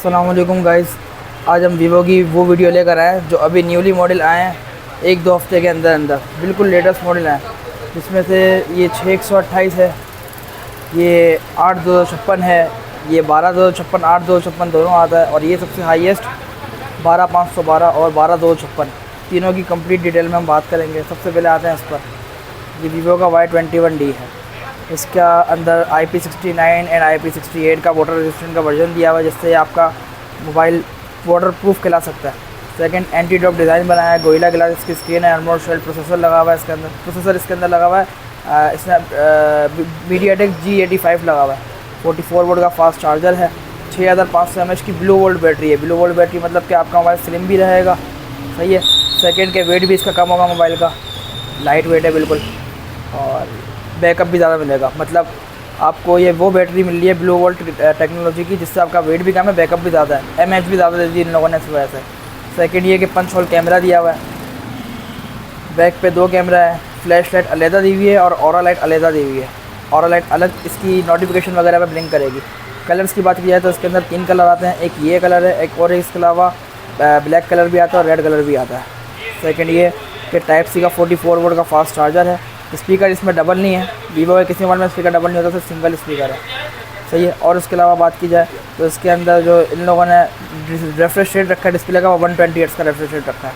अस्सलाम वालेकुम गाइस। आज हम वीवो की वो वीडियो लेकर आए हैं जो अभी न्यूली मॉडल आए हैं, एक दो हफ्ते के अंदर अंदर बिल्कुल लेटेस्ट मॉडल हैं। जिसमें से ये 6128 है, ये 8256 है, ये 12256 8256 दोनों आता है, और ये सबसे हाईएस्ट 12512 और 12256 तीनों की कंप्लीट डिटेल में हम बात करेंगे। सबसे पहले आते हैं इस पर। ये वीवो का Y21D है। इसका अंदर IP69 एंड IP68 का वाटर रेजिस्टेंट का वर्जन दिया हुआ है, जिससे आपका मोबाइल वाटर प्रूफ खिला सकता है। सेकंड, एंटी ड्रॉप डिज़ाइन बनाया है, गोरिल्ला ग्लास इसकी स्क्रीन है, आर्मोर्ड शेल प्रोसेसर लगा हुआ है इसके अंदर लगा हुआ है। इसमें MediaTek G85 लगा हुआ है। 44 वोल्ट का फास्ट चार्जर है। 6500 mAh की ब्लू वोल्ट बैटरी है। ब्लू वोल्ट बैटरी मतलब कि आपका मोबाइल स्लिम भी रहेगा, सही है। सेकंड के वेट भी इसका कम होगा, मोबाइल का लाइट वेट है बिल्कुल, और बैकअप भी ज़्यादा मिलेगा। मतलब आपको ये वो बैटरी मिल रही है ब्लू वोल्ट टेक्नोलॉजी की, जिससे आपका वेट भी कम है, बैकअप भी ज़्यादा है, MAH भी ज़्यादा दे दी इन लोगों ने इस वजह से। सेकंड ये कि पंच होल कैमरा दिया हुआ है, बैक पे 2 कैमरा है, फ्लैश लाइट अलहदा दी हुई है और ऑरा लाइट अलहदा दी हुई है। ऑरा लाइट अलग इसकी नोटिफिकेशन वगैरह पर ब्लिंक करेगी। कलर्स की बात की जाए तो इसके अंदर 3 कलर आते हैं, एक ये कलर है, एक और इसके अलावा ब्लैक कलर भी आता है और रेड कलर भी आता है। सेकंड ये कि टाइप सी का 44 वोल्ट का फास्ट चार्जर है। स्पीकर इसमें डबल नहीं है, वीवो के किसी मोबाइल में स्पीकर डबल नहीं होता, सिर्फ सिंगल स्पीकर है, सही है। और उसके अलावा बात की जाए तो इसके अंदर जो इन लोगों ने रिफ्रेश रेट रखा है डिस्प्ले का, वो 120 हर्ट्ज़ का रिफ्रेश रेट रखा है।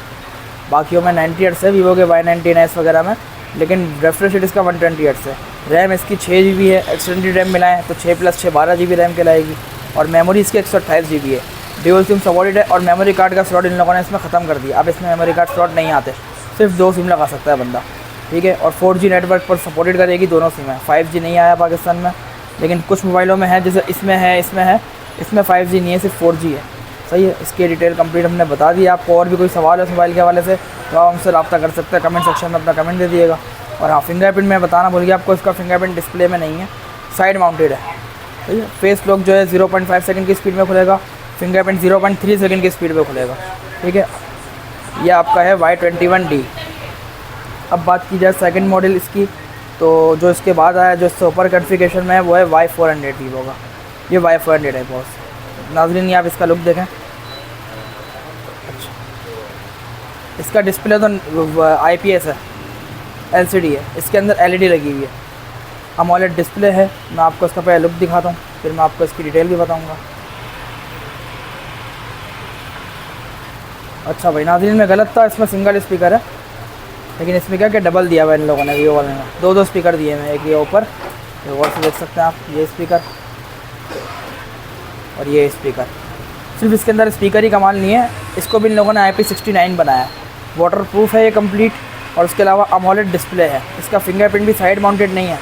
बाकियों में 90 हर्ट्ज़ है वीवो के Y19s वगैरह में, लेकिन रिफ्रेश रेट इसका 120 हर्ट्ज़ है। रैम इसकी 6 GB है, एक्सटेंडेड रैम मिलाएँ तो 6 + 6 12 GB रैम कहलाएगी, और मेमोरी इसकी 128 GB है। ड्यूल सिम सपोर्टेड है, और मेमोरी कार्ड का स्लॉट इन लोगों ने इसमें ख़त्म कर दिया। अब इसमें मेमोरी कार्ड स्लॉट नहीं आते, सिर्फ 2 सिम लगा सकता है बंदा, ठीक है। और 4G नेटवर्क पर सपोर्टेड करेगी दोनों सिम है। 5G नहीं आया पाकिस्तान में, लेकिन कुछ मोबाइलों में है, जैसे इसमें 5G नहीं है, सिर्फ 4G है, सही है। इसकी डिटेल कंप्लीट हमने बता दी। आपको और भी कोई सवाल है इस मोबाइल के हवाले से तो आप हमसे रब्ता कर सकते हैं, कमेंट सेक्शन में अपना कमेंट दे दिएगा। और हाँ, फिंगरप्रिंट मैं बताना भूल गया आपको, इसका फिंगरप्रिंट डिस्प्ले में नहीं है, साइड माउंटेड है, सही है। फेस लॉक जो है 0.5 सेकंड की स्पीड में खुलेगा, फिंगरप्रिंट 0.3 सेकंड की स्पीड में खुलेगा, ठीक है। ये आपका है Y21D। अब बात की जाए सेकंड मॉडल इसकी, तो जो इसके बाद आया, जो इससे ऊपर कॉन्फ़िगरेशन में है, वो है Y400 वीवो का। ये Y400 है बॉस। नाज़रीन, ये आप इसका लुक देखें। अच्छा, इसका डिस्प्ले तो IPS है, LCD है, इसके अंदर LED लगी हुई है, AMOLED डिस्प्ले है। मैं आपको इसका पहले लुक दिखाता हूँ, फिर मैं आपको इसकी डिटेल भी बताऊँगा। अच्छा भाई नाज़रीन, में गलत था, इसमें सिंगल स्पीकर है, लेकिन इसमें क्या डबल दिया हुआ है इन लोगों ने, वीवो वाले ने 2 स्पीकर दिए हैं, एक ये ऊपर, और से देख सकते हैं आप, ये स्पीकर और ये स्पीकर। सिर्फ इसके अंदर स्पीकर ही कमाल नहीं है, इसको भी इन लोगों ने IP69 बनाया है, वाटर प्रूफ है ये कंप्लीट, और उसके अलावा AMOLED डिस्प्ले है। इसका फिंगरप्रिंट भी साइड माउंटेड नहीं है,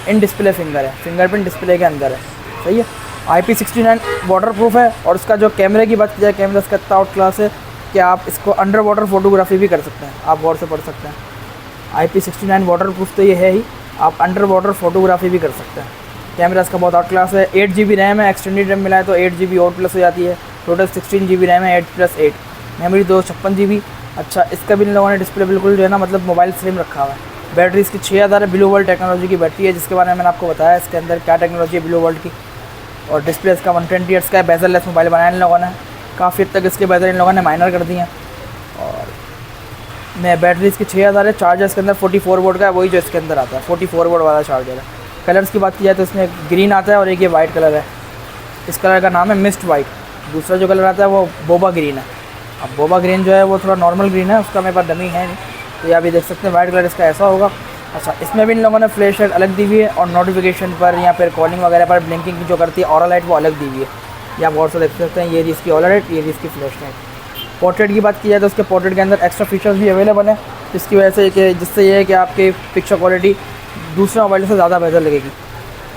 इन डिस्प्ले फिंगर है, फिंगरप्रिंट डिस्प्ले के अंदर है, सही है। IP69 वाटर प्रूफ है। और उसका जो कैमरे की बात की जाए, कैमरा इसका इतना आउट क्लास है कि आप इसको अंडर वाटर फोटोग्राफी भी कर सकते हैं, आप गौर से पढ़ सकते हैं। IP69 वाटर प्रूफ तो ये है ही, आप अंडर वाटर फोटोग्राफी भी कर सकते हैं। कैमरा इसका बहुत आउट क्लास है। 8 GB रैम है, एक्सटेंडेड रैम मिला है तो 8 GB और प्लस हो जाती है, टोटल 16 GB रैम है, 8 + 8 मेमोरी 256 GB। अच्छा, इसका भी इन लोगों ने डिस्प्ले बिल्कुल जो है ना, मतलब मोबाइल स्लिम रखा हुआ है। बैटरी इसकी 6000 है, ब्लू वोल्ट टेक्नोलॉजी की बैटरी है, जिसके बारे में मैंने आपको बताया इसके अंदर क्या टेक्नोलॉजी है ब्लू वोल्ट की। और डिस्प्ले इसका 120 हर्ट्ज़ का है। बेजल लेस मोबाइल बनाया इन लोगों ने, काफ़ी हद तक इसके बेजल इन लोगों ने माइनर कर दिए हैं। और मैं बैटरी इसकी 6000 है। चार्जर इसके अंदर 44 वोल्ट का है, वही जो इसके अंदर आता है, 44 वोल्ट वाला चार्जर है। कलर्स की बात की जाए तो इसमें ग्रीन आता है और एक ये वाइट कलर है, इस कलर का नाम है मिस्ट वाइट। दूसरा जो कलर आता है वो बोबा ग्रीन है। अब बोबा ग्रीन जो है वो थोड़ा नॉर्मल ग्रीन है, उसका मेरे पास डमी है नहीं, तो ये अभी देख सकते हैं वाइट कलर इसका ऐसा होगा। अच्छा, इसमें भी इन लोगों ने फ्लैश लाइट अलग दी हुई है, और नोटिफिकेशन पर या फिर कॉलिंग वगैरह पर ब्लिंकिंग जो करती है ऑरा लाइट, वो अलग दी हुई है। ये आप और से देख सकते हैं, ये इसकी ऑरा लाइट, ये इसकी फ्लैश लाइट। पोर्ट्रेट की बात की जाए तो उसके पोर्ट्रेट के अंदर एक्स्ट्रा फीचर्स भी अवेलेबल हैं, जिसकी वजह से कि जिससे ये है कि आपकी पिक्चर क्वालिटी दूसरे मोबाइल से ज़्यादा बेहतर लगेगी।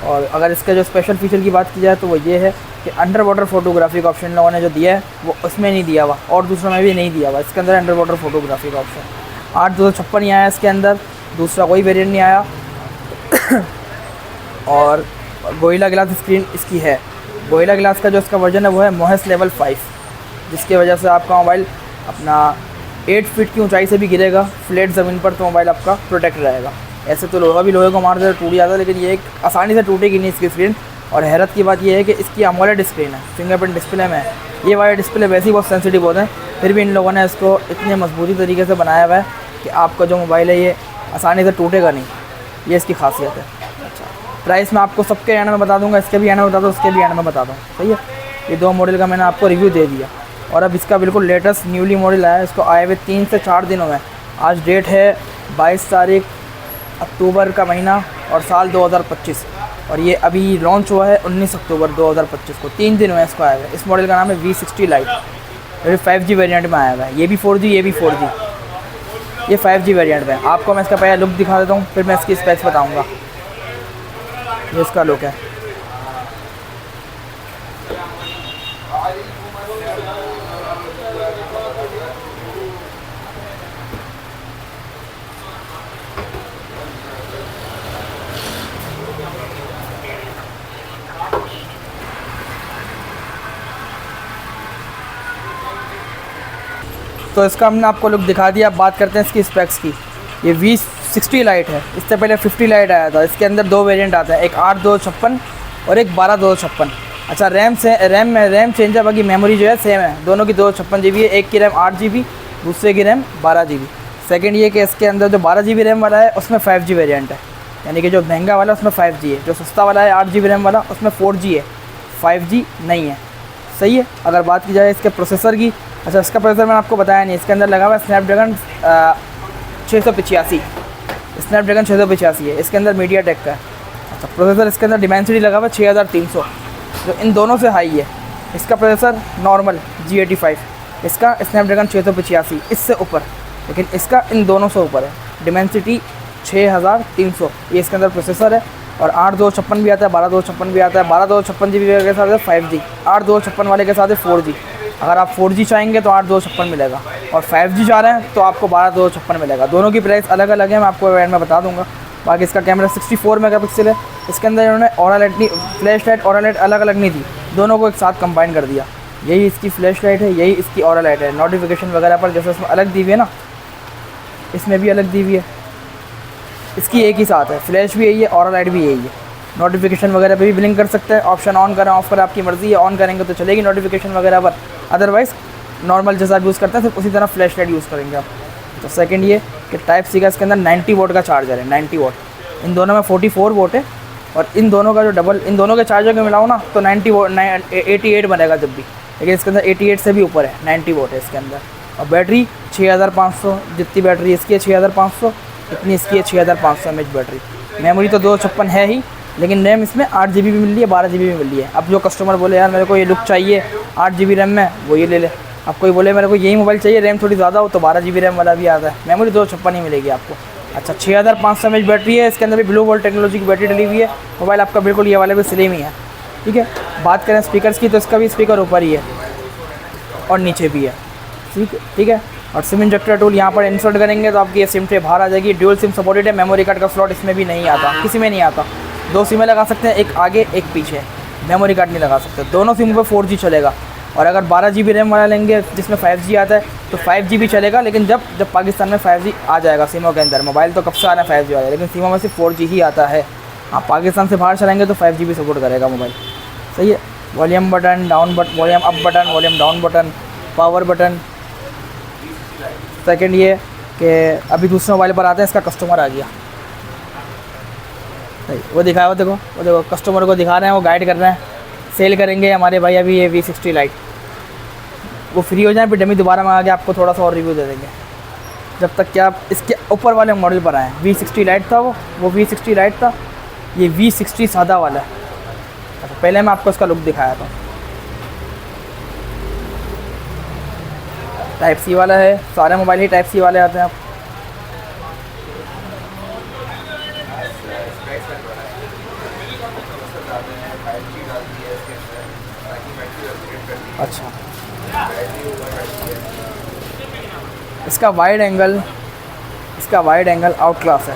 और अगर इसका जो स्पेशल फीचर की बात की जाए तो वो ये है कि अंडर वाटर फोटोग्राफी का ऑप्शन इन लोगों ने जो दिया है वो उसमें नहीं दिया हुआ, और दूसरों में भी नहीं दिया हुआ। इसके अंदर अंडर वाटर फोटोग्राफी का ऑप्शन 8256 नहीं आया इसके अंदर, दूसरा कोई वेरिएंट नहीं आया। और गोरिल्ला ग्लास स्क्रीन इसकी है। गोरिल्ला ग्लास का जो इसका वर्जन है वो है मोहेस लेवल 5, जिसकी वजह से आपका मोबाइल अपना 8 फीट की ऊंचाई से भी गिरेगा फ्लैट ज़मीन पर तो मोबाइल आपका प्रोटेक्ट रहेगा। ऐसे तो लोहा भी लोहे को मार दे टूट जाता है, लेकिन ये एक आसानी से टूटेगी नहीं इसकी स्क्रीन, और हैरत की बात यह है कि इसकी AMOLED स्क्रीन है, फिंगरप्रिंट डिस्प्ले में है। ये वाले डिस्प्ले वैसे ही बहुत सेंसिटिव होते हैं, फिर भी इन लोगों ने इसको इतने मजबूती तरीके से बनाया हुआ है कि आपका जो मोबाइल है ये आसानी से टूटेगा नहीं। ये इसकी खासियत है। अच्छा, प्राइस मैं आपको सबके एंड में बता दूंगा, इसके भी एंड में बता दूँ, उसके भी एंड में बता दूँ। सही है, ये 2 मॉडल का मैंने आपको रिव्यू दे दिया। और अब इसका बिल्कुल लेटेस्ट न्यूली मॉडल आया है, इसको आए हुए 3 से 4 दिन हुए हैं। आज डेट है 22 तारीख अक्टूबर का महीना और साल 2025, और ये अभी लॉन्च हुआ है 19 अक्टूबर 2025 को। 3 दिन हुए इसको आया हुआ है। इस मॉडल का नाम है V60 Lite, ये 5G वेरिएंट में आया हुआ है। ये भी 4G, ये भी 4G, ये 5G वेरिएंट में। आपको मैं इसका पहले लुक दिखा देता हूँ, फिर मैं इसकी स्पेक्स बताऊँगा। ये इसका लुक है। तो इसका हमने आपको लुक दिखा दिया। अब बात करते हैं इसकी स्पेक्स की। ये V60 Lite है, इससे पहले 50 Lite आया था। इसके अंदर 2 वेरिएंट आते हैं, एक 8/256 और एक 12/256। अच्छा, रैम चेंज है, बाकी मेमोरी जो है सेम है। दोनों की 256 GB है, एक की रैम 8 GB, दूसरे की रैम 12 GB। सेकेंड ये कि इसके अंदर जो 12 GB रैम वाला है उसमें 5G वेरिएंट है, यानी कि जो महंगा वाला है उसमें 5G है, जो सस्ता वाला है 8 GB रैम वाला उसमें 4G है, 5G नहीं है। सही है। अगर बात की जाए इसके प्रोसेसर की, अच्छा इसका प्रोसेसर मैंने आपको बताया नहीं, इसके अंदर लगा हुआ है स्नैपड्रैगन 685, स्नैपड्रैगन 685 है, इसके अंदर मीडियाटेक का है। अच्छा, प्रोसेसर इसके अंदर डिमेंसिटी लगा हुआ है 6300, जो इन दोनों से हाई है। इसका प्रोसेसर नॉर्मल G85, इसका स्नैपड्रैगन 685 इससे ऊपर, लेकिन इसका इन दोनों से ऊपर है, डिमेंसिटी 6300 ये इसके अंदर प्रोसेसर है। और 8/256 भी आता है, 12/256 भी आता है। 12/256 GB के साथ है 5G, 8/256 वाले के साथ है 4G। अगर आप 4G चाहेंगे तो 8/256 मिलेगा, और 5G चाह रहे हैं तो आपको 12/256 मिलेगा। दोनों की प्राइस अलग अलग है, मैं आपको एंड में बता दूंगा। बाकी इसका कैमरा 64 मेगापिक्सल है। इसके अंदर इन्होंने ऑरा लाइट नहीं, फ्लैश लाइट ऑरा लाइट अलग अलग नहीं दी, दोनों को एक साथ कंबाइन कर दिया। यही इसकी फ्लैश लाइट है, यही इसकी ऑरा लाइट है। नोटिफिकेशन वगैरह पर जैसे उसमें अलग दी हुई है ना, इसमें भी अलग दी हुई है। इसकी एक ही साथ है, फ्लैश भी यही है, ऑरा लाइट भी यही है। नोटिफिकेशन वगैरह पे भी ब्लिंक कर सकते हैं, ऑप्शन ऑन करें ऑफ करें आपकी मर्ज़ी है। ऑन करेंगे तो चलेगी नोटिफिकेशन वगैरह पर, अदरवाइज़ नॉर्मल जैसा आप यूज़ करते हैं सिर्फ उसी तरह फ्लैश लाइट यूज़ करेंगे आप। तो सेकंड ये कि टाइप सी का इसके अंदर 90 वोट का चार्जर है, 90 वोट। इन दोनों में 44 वोट है, और इन दोनों का जो डबल, इन दोनों के चार्जर को मिलाओ ना तो 90 वोट 88 बनेगा जब भी, लेकिन इसके अंदर 88 से भी ऊपर है, 90 वोट है इसके अंदर। और बैटरी 6500, जितनी बैटरी इसकी है 6500, इतनी इसकी है 6500 mAh बैटरी। मेमोरी तो 256 है ही, लेकिन रैम इसमें 8 GB भी मिल रही है, 12 GB भी मिल रही है। अब जो कस्टमर बोले यार मेरे को ये लुक चाहिए 8 GB रैम में, वो ये ले ले। अब कोई बोले मेरे को यही मोबाइल चाहिए, रैम थोड़ी ज़्यादा हो, तो 12 GB रैम वाला भी आता है। मेमोरी 256 ही मिलेगी आपको। अच्छा, 6500 mAh बैटरी है, इसके अंदर भी ब्लू वोल्ट टेक्नोलॉजी की बैटरी डली हुई है। मोबाइल आपका बिल्कुल ये वाले भी सेम ही है, ठीक है। बात करें स्पीकर्स की, तो इसका भी स्पीकर ऊपर ही है और नीचे भी है, ठीक है। और सिम इंजेक्टर टूल यहाँ पर इंसर्ट करेंगे तो आपकी ये सिम ट्रे बाहर आ जाएगी। ड्यूल सिम सपोर्टेड है, मेमोरी कार्ड का स्लॉट इसमें भी नहीं आता, किसी में नहीं आता। 2 सिमें लगा सकते हैं, एक आगे एक पीछे, मेमोरी कार्ड नहीं लगा सकते। दोनों सिम पर 4G चलेगा। और अगर 12 GB रैम वाला लेंगे जिसमें 5G आता है तो 5G भी चलेगा, लेकिन जब पाकिस्तान में 5G आ जाएगा सिमों के अंदर। मोबाइल तो कब से आ रहा है 5G वाला, लेकिन सिमों में सिर्फ 4G ही आता है। हाँ, पाकिस्तान से बाहर चलाएंगे तो 5G भी सपोर्ट करेगा मोबाइल। सही है। Volume button, down button, volume up button, volume down button, power button. Second ये कि अभी दूसरे मोबाइल पर आते हैं, इसका कस्टमर आ गया, वो दिखाया, वो देखो कस्टमर को दिखा रहे हैं, वो गाइड कर रहे हैं। सेल करेंगे हमारे भाई अभी ये V60 Lite, वो फ्री हो जाए फिर डमी दोबारा मंगा के आपको थोड़ा सा और रिव्यू दे देंगे, जब तक कि आप इसके ऊपर वाले मॉडल पर आएँ। V60 Lite था वो V60 Lite था, ये V60 सादा वाला है। अच्छा, पहले मैं आपको इसका लुक दिखाया था। टाइप सी वाला है, सारे मोबाइल ही टाइप सी वाले आते हैं। आप अच्छा, इसका वाइड एंगल आउट क्लास है,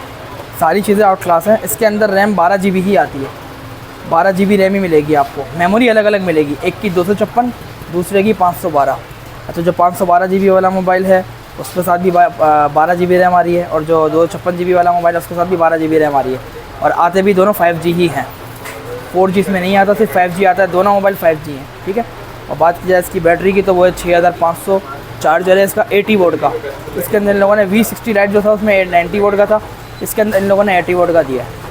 सारी चीज़ें आउट क्लास हैं। इसके अंदर रैम 12 GB ही आती है, 12 GB रैम ही मिलेगी आपको। मेमोरी अलग अलग मिलेगी, एक की 256, दूसरे की 512। अच्छा, जो 512 GB वाला मोबाइल है उसके साथ भी 12 GB रैम आ रही है, और जो 256 GB वाला मोबाइल है उसके साथ भी 12 GB रैम आ रही है। और आते भी दोनों 5G ही हैं, 4G इसमें नहीं आता, सिर्फ 5G आता है। दोनों मोबाइल 5G हैं, ठीक है। और बात की जाए इसकी बैटरी की तो वो है 6500। चार्जर है इसका 80 वोट का। इसके अंदर इन लोगों ने V60 लाइट जो था उसमें 90 वोट का था, इसके अंदर इन लोगों ने 80 वोट का दिया है।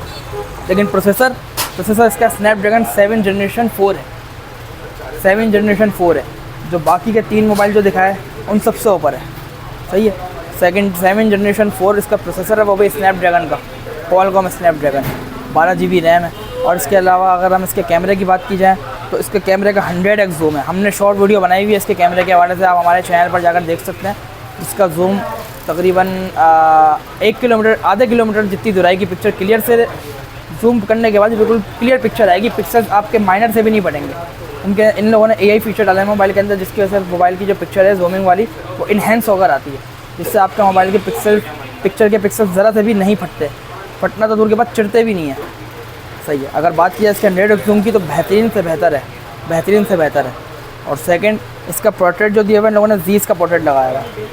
लेकिन प्रोसेसर इसका स्नैपड्रैगन 7 जनरेशन 4 है, 7 जनरेशन 4 है, जो बाकी के 3 मोबाइल जो दिखाए उन सबसे ऊपर है, सही है। 7 जनरेशन 4 इसका प्रोसेसर है, वो भी स्नैपड्रैगन का, क्वालकॉम स्नैपड्रैगन, 12 GB रैम है। और इसके अलावा अगर हम इसके कैमरे की बात की जाए तो इसके कैमरे का 100x जूम है। हमने शॉर्ट वीडियो बनाई हुई है इसके कैमरे के हवाले से, आप हमारे चैनल पर जाकर देख सकते हैं। इसका जूम तकरीबन 1 किलोमीटर, आधे किलोमीटर जितनी दूराई की पिक्चर क्लियर से जूम करने के बाद बिल्कुल क्लियर पिक्चर आएगी। पिक्सल्स आपके माइनर से भी नहीं पड़ेंगे। इन लोगों ने AI फीचर डाला है मोबाइल के अंदर, जिसकी वजह से मोबाइल की जो पिक्चर है जूमिंग वाली वो इन्हेंस होकर आती है, जिससे आपके मोबाइल के पिक्चर के पिक्सल ज़रा से भी नहीं फटते, फटना तो दूर के बाद चिढ़ते भी नहीं है, सही है। अगर बात की जाए इसके 100x जूम की तो बेहतरीन से बेहतर है। और सेकंड, इसका पोर्ट्रेट जो दिया हुआ है इन लोगों ने Zeiss का पोर्ट्रेट लगाया हुआ है,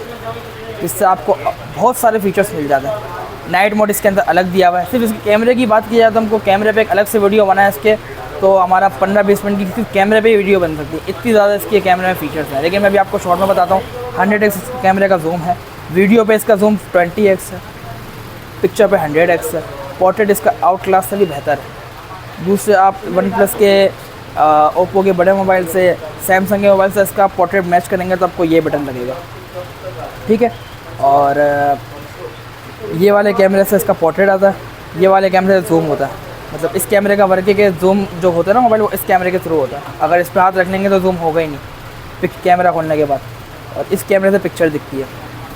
जिससे आपको बहुत सारे फीचर्स मिल जाते हैं। नाइट मोड इसके अंदर अलग दिया हुआ है। सिर्फ इसके कैमरे की बात की जाए तो हमको कैमरे पे एक अलग से वीडियो बनाया है इसके, तो हमारा 15-20 मिनट की सिर्फ कैमरे पे ही वीडियो बन सकती है, इतनी ज़्यादा इसके कैमरे में फीचर्स हैं। लेकिन मैं भी आपको शॉर्ट में बताता हूँ, 100x कैमरे का जूम है, वीडियो पे इसका जूम 20x है, पिक्चर पे 100x है। पोर्ट्रेट इसका आउट क्लास से भी बेहतर है। दूसरे आप OnePlus के, ओप्पो के बड़े मोबाइल से, सैमसंग के मोबाइल से इसका पोर्ट्रेट मैच करेंगे तो आपको ये बटन लगेगा, ठीक है। और ये वाले कैमरे से इसका पोर्ट्रेट आता है, ये वाले कैमरे से जूम होता है। मतलब इस कैमरे का वर्किंग के जूम जो होता है ना मोबाइल, वो इस कैमरे के थ्रू होता है। अगर इस पर हाथ रख लेंगे तो जूम होगा ही नहीं कैमरा खोलने के बाद। और इस कैमरे से पिक्चर दिखती है,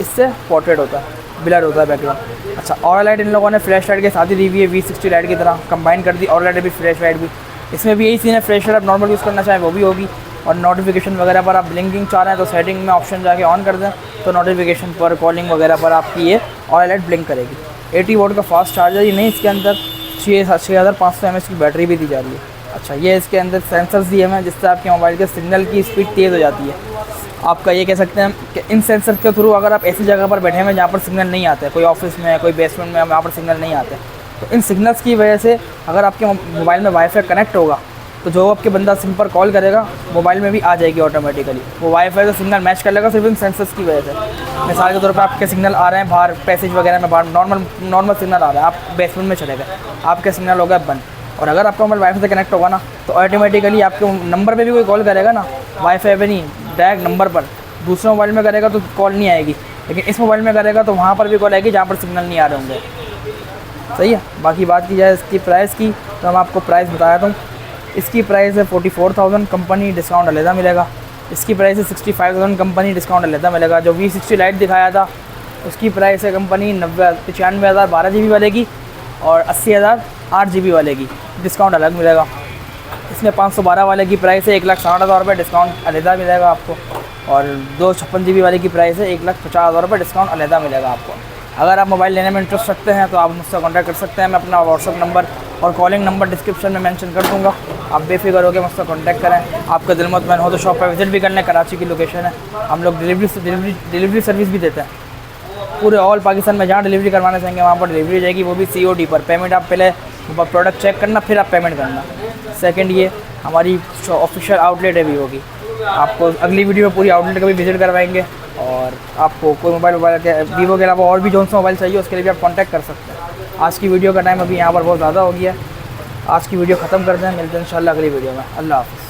इससे पोर्ट्रेट होता है, ब्लर होता है बैकग्राउंड। अच्छा, और लाइट इन लोगों ने फ्लैश लाइट के साथ ही दी हुई है, V60 लाइट की तरह कंबाइन कर दी। और लाइट भी, फ्लैश लाइट भी, इसमें भी यही सीन है। फ्लैश लाइट आप नॉर्मल यूज़ करना चाहें वो भी होगी। और नोटिफिकेशन वगैरह पर आप ब्लिंकिंग चाह रहे हैं तो सेटिंग में ऑप्शन जाके ऑन कर दें, तो नोटिफिकेशन पर, कॉलिंग वगैरह पर आपकी ये और लाइट ब्लिंक करेगी। 80 वोट का फास्ट चार्जर ही नहीं, इसके अंदर 6500 mAh की बैटरी भी दी जा रही है। अच्छा, ये इसके अंदर सेंसर्स दिए हुए हैं, जिससे आपके मोबाइल के सिग्नल की स्पीड तेज़ हो जाती है। आपका ये कह सकते हैं कि इन सेंसर के थ्रू अगर आप ऐसी जगह पर बैठे हैं जहाँ पर सिग्नल नहीं आते, कोई ऑफिस में, कोई बेसमेंट में, वहाँ पर सिग्नल नहीं आते, तो इन सिग्नल्स की वजह से अगर आपके मोबाइल में वाईफाई कनेक्ट होगा तो जो आपके बंदा सिम पर कॉल करेगा मोबाइल में भी आ जाएगी ऑटोमेटिकली। वो वाईफाई से सिग्नल मैच कर लेगा सिर्फ इन सेंसर्स की वजह से। मिसाल के तौर पर आपके सिग्नल आ रहे हैं बाहर पैसेज वगैरह में, बाहर नॉर्मल सिग्नल आ रहा है, आप बेसमेंट में चले गए, आपके सिग्नल हो गया बंद। और अगर आपका मोबाइल वाईफाई से कनेक्ट होगा ना तो ऑटोमेटिकली आपके नंबर पे भी कोई कॉल करेगा ना, वाईफाई पे नहीं, डायरेक्ट नंबर पर, दूसरे मोबाइल में करेगा तो कॉल नहीं आएगी, लेकिन इस मोबाइल में करेगा तो वहाँ पर भी कॉल आएगी जहाँ पर सिग्नल नहीं आ रहे होंगे, सही है। बाकी बात की जाए इसकी प्राइस की तो हम आपको प्राइस बताया था। इसकी प्राइस है 44,000, कंपनी डिस्काउंट अलहदा मिलेगा। इसकी प्राइस है 65,000, कंपनी डिस्काउंट अलहदा मिलेगा। जो V60 लाइट दिखाया था उसकी प्राइस है कंपनी 95,000 12 GB वाले की, और 80,000 8 GB वाले की, डिस्काउंट अलग मिलेगा। इसमें 512 वाले की प्राइस है 1,60,000 रुपये, डिस्काउंट अलहदा मिलेगा आपको। और 256 GB वाले की प्राइस है 1,50,000 रुपये, डिस्काउंट अलहदा मिलेगा आपको। अगर आप मोबाइल लेने में इंटरेस्ट रखते हैं तो आप मुझसे कॉन्टैक्ट कर सकते हैं। मैं अपना व्हाट्सअप नंबर और कॉलिंग नंबर डिस्क्रिप्शन में मेंशन कर दूँगा, आप बेफिक्र होकर मुझसे कॉन्टैक्ट करें। आपका दिल मुतमैन हो तो शॉप पर विज़िट भी कर लें, कराची की लोकेशन है। हम लोग डिलीवरी सर्विस भी देते हैं पूरे ऑल पाकिस्तान में। जहाँ डिलीवरी करवाना चाहेंगे वहाँ पर डिलीवरी जाएगी, वो भी COD पर। पेमेंट आप पहले प्रोडक्ट चेक करना, फिर आप पेमेंट करना। सेकंड, ये हमारी ऑफिशियल आउटलेट है वीवो की। आपको अगली वीडियो में पूरी आउटलेट का भी विजिट करवाएंगे, और आपको कोई मोबाइल के वीवो के अलावा और भी जो सा मोबाइल चाहिए उसके लिए भी आप कॉन्टैक्ट कर सकते हैं। आज की वीडियो का टाइम अभी यहाँ पर बहुत ज़्यादा हो गया है, आज की वीडियो ख़त्म करते हैं, मिलते हैं इंशाल्लाह अगली वीडियो में। अल्लाह हाफ़िज़।